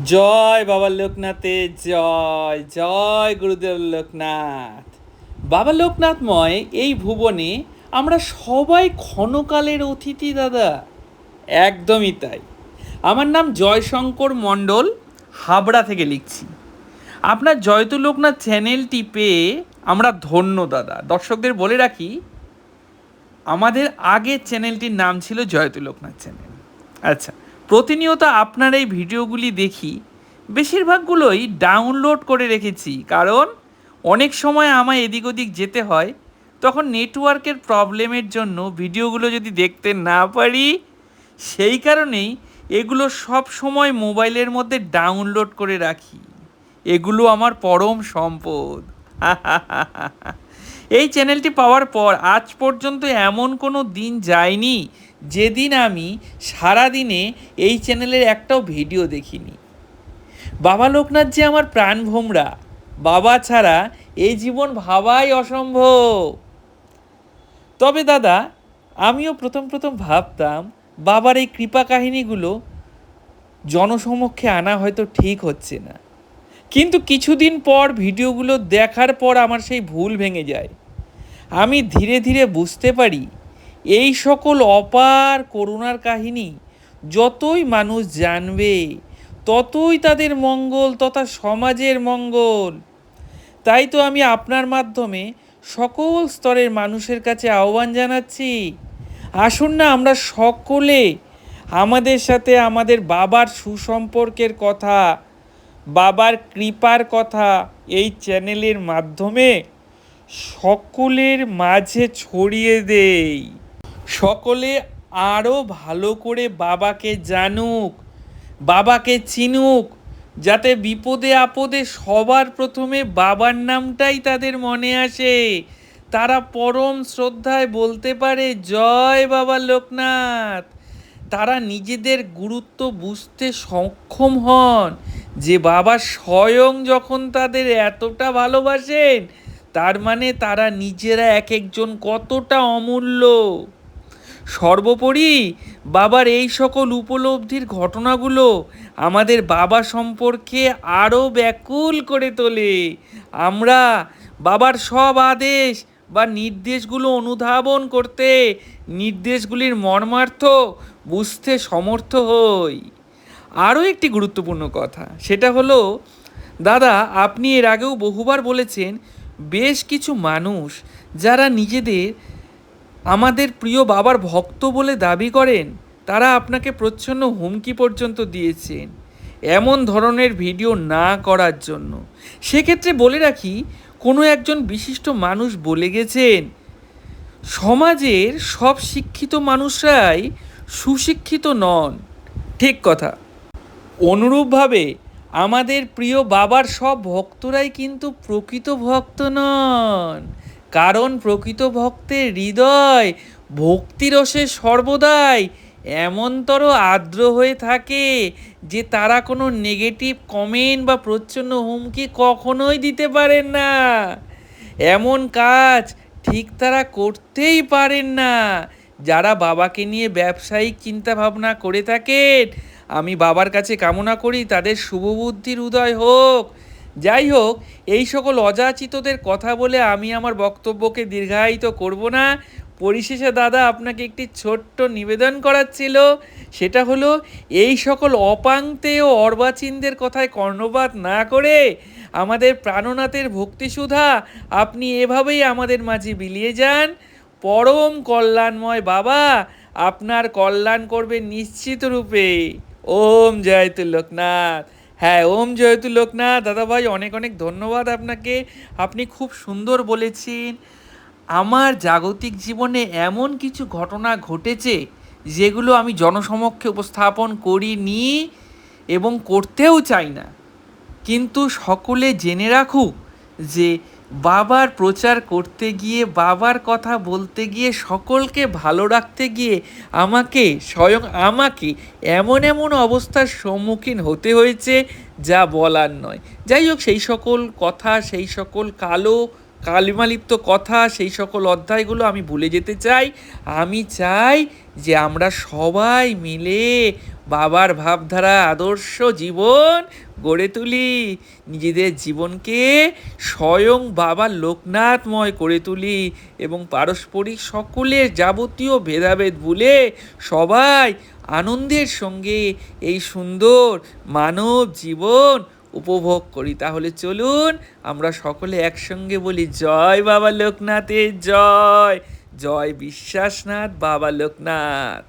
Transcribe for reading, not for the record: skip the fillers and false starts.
জয় বাবা লোকনাথের জয় জয় গুরুদেব লোকনাথ। বাবা লোকনাথময় এই ভুবনে আমরা সবাই ক্ষণকালের অতিথি দাদা। একদমই তাই। আমার নাম জয়শঙ্কর মণ্ডল, হাবড়া থেকে লিখছি। আপনার জয়তু লোকনাথ চ্যানেলটি পেয়ে আমরা ধন্য দাদা। দর্শকদের বলে রাখি, আমাদের আগের চ্যানেলটির নাম ছিল জয়তু লোকনাথ চ্যানেল। আচ্ছা, প্রতিনিয়ত আপনার এই ভিডিওগুলি দেখি, বেশিরভাগগুলোই ডাউনলোড করে রেখেছি, কারণ অনেক সময় আমায় এদিক ওদিক যেতে হয়, তখন নেটওয়ার্কের প্রবলেমের জন্য ভিডিওগুলো যদি দেখতে না পারি, সেই কারণেই এগুলো সব সময় মোবাইলের মধ্যে ডাউনলোড করে রাখি। এগুলো আমার পরম সম্পদ। এই চ্যানেলটি পাওয়ার পর আজ পর্যন্ত এমন কোনো দিন যায়নি যেদিন আমি সারাদিনে এই চ্যানেলের একটাও ভিডিও দেখিনি। বাবা লোকনাথ যে আমার প্রাণভোমরা, বাবা ছাড়া এই জীবন ভাবাই অসম্ভব। তবে দাদা, আমিও প্রথম প্রথম ভাবতাম বাবার এই কৃপা কাহিনীগুলো জনসমক্ষে আনা হয়তো ঠিক হচ্ছে না, কিন্তু কিছুদিন পর ভিডিওগুলো দেখার পর আমার সেই ভুল ভেঙে যায়। আমি ধীরে ধীরে বুঝতে পারি, এই সকল অপার করুণার কাহিনী যতই মানুষ জানবে, ততই তাদের মঙ্গল তথা সমাজের মঙ্গল। তাই তো আমি আপনার মাধ্যমে সকল স্তরের মানুষের কাছে আহ্বান জানাচ্ছি, আসুন না আমরা সকলে আমাদের সাথে আমাদের বাবার সুসম্পর্কের কথা, বাবার কৃপার কথা এই চ্যানেলের মাধ্যমে সকলের মাঝে ছড়িয়ে দেই। সকলে আরও ভালো করে বাবাকে জানুক, বাবাকে চিনুক, যাতে বিপদে আপদে সবার প্রথমে বাবার নামটাই তাদের মনে আসে, তারা পরম শ্রদ্ধায় বলতে পারে জয় বাবা লোকনাথ। তারা নিজেদের গুরুত্ব বুঝতে সক্ষম হন যে বাবা স্বয়ং যখন তাদের এতটা ভালোবাসেন, তার মানে তারা নিজেরা এক একজন কতটা অমূল্য। সর্বোপরি বাবার এই সকল উপলব্ধির ঘটনাগুলো আমাদের বাবা সম্পর্কে আরও ব্যাকুল করে তোলে। আমরা বাবার সব আদেশ বা নির্দেশগুলো অনুধাবন করতে, নির্দেশগুলির মর্মার্থ বুঝতে সমর্থ হই। আরও একটি গুরুত্বপূর্ণ কথা, সেটা হলো দাদা, আপনি এর আগেও বহুবার বলেছেন, বেশ কিছু মানুষ যারা নিজেদের আমাদের প্রিয় বাবার ভক্ত বলে দাবি করেন, তারা আপনাকে প্রচ্ছন্ন হুমকি পর্যন্ত দিয়েছেন এমন ধরনের ভিডিও না করার জন্য। সেক্ষেত্রে বলে রাখি, কোনো একজন বিশিষ্ট মানুষ বলে গেছেন, সমাজের সব শিক্ষিত মানুষরাই সুশিক্ষিত নন। ঠিক কথা। অনুরূপভাবে আমাদের প্রিয় বাবার সব ভক্তরাই কিন্তু প্রকৃত ভক্ত নন, কারণ প্রকৃত ভক্তের হৃদয় ভক্তিরসে সর্বদাই এমনতর আর্দ্র হয়ে থাকে যে তারা কোনো নেগেটিভ কমেন্ট বা প্রচ্ছন্ন হুমকি কখনোই দিতে পারেন না। এমন কাজ ঠিক তারা করতেই পারেন না যারা বাবাকে নিয়ে ব্যবসায়িক চিন্তাভাবনা করে থাকেন। আমি বাবার কাছে কামনা করি তাদের শুভবুদ্ধির উদয় হোক। যাই হোক, এই সকল অযাচিতদের কথা বলে আমি আমার বক্তব্যকে দীর্ঘায়িত করব না। পরিশেষে দাদা, আপনাকে একটি ছোট্ট নিবেদন করার ছিল, সেটা হলো এই সকল অপাংতে ও অর্বাচীনদের কথায় কর্ণপাত না করে আমাদের প্রাণনাথের ভক্তিসুধা আপনি এভাবেই আমাদের মাঝে বিলিয়ে যান। পরম কল্যাণময় বাবা আপনার কল্যাণ করবে নিশ্চিত রূপে। ওম জয়তু লোকনাথ। হ্যাঁ, ওম জয়তু লোকনাথ। দাদাভাই, অনেক অনেক ধন্যবাদ আপনাকে। আপনি খুব সুন্দর বলেছেন। আমার জাগতিক জীবনে এমন কিছু ঘটনা ঘটেছে যেগুলো আমি জনসমক্ষে উপস্থাপন করিনি এবং করতেও চাই না, কিন্তু সকলে জেনে রাখুক যে বাবার প্রচার করতে গিয়ে, বাবার কথা বলতে গিয়ে, সকলকে ভালো রাখতে গিয়ে স্বয়ং আমাকে এমন এমন অবস্থার সম্মুখীন হতে হয়েছে যা বলার নয়। যাই হোক, সেই সকল কথা, সেই সকল কালো কালিমালিপ্ত কথা, সেই সকল অধ্যায়গুলো আমি ভুলে যেতে চাই। আমি চাই যে আমরা সবাই মিলে বাবার ভাবধারা আদর্শ জীবন গড়ে তুলি, নিজেদের জীবনকে স্বয়ং বাবা লোকনাথময় করে তুলি এবং পারস্পরিক সকলের যাবতীয় ভেদাভেদ ভুলে সবাই আনন্দের সঙ্গে এই সুন্দর মানব জীবন উপভোগ করি। তাহলে চলুন আমরা সকলে একসঙ্গে বলি, জয় বাবা লোকনাথের জয়, জয় বিশ্বাসনাথ বাবা লোকনাথ।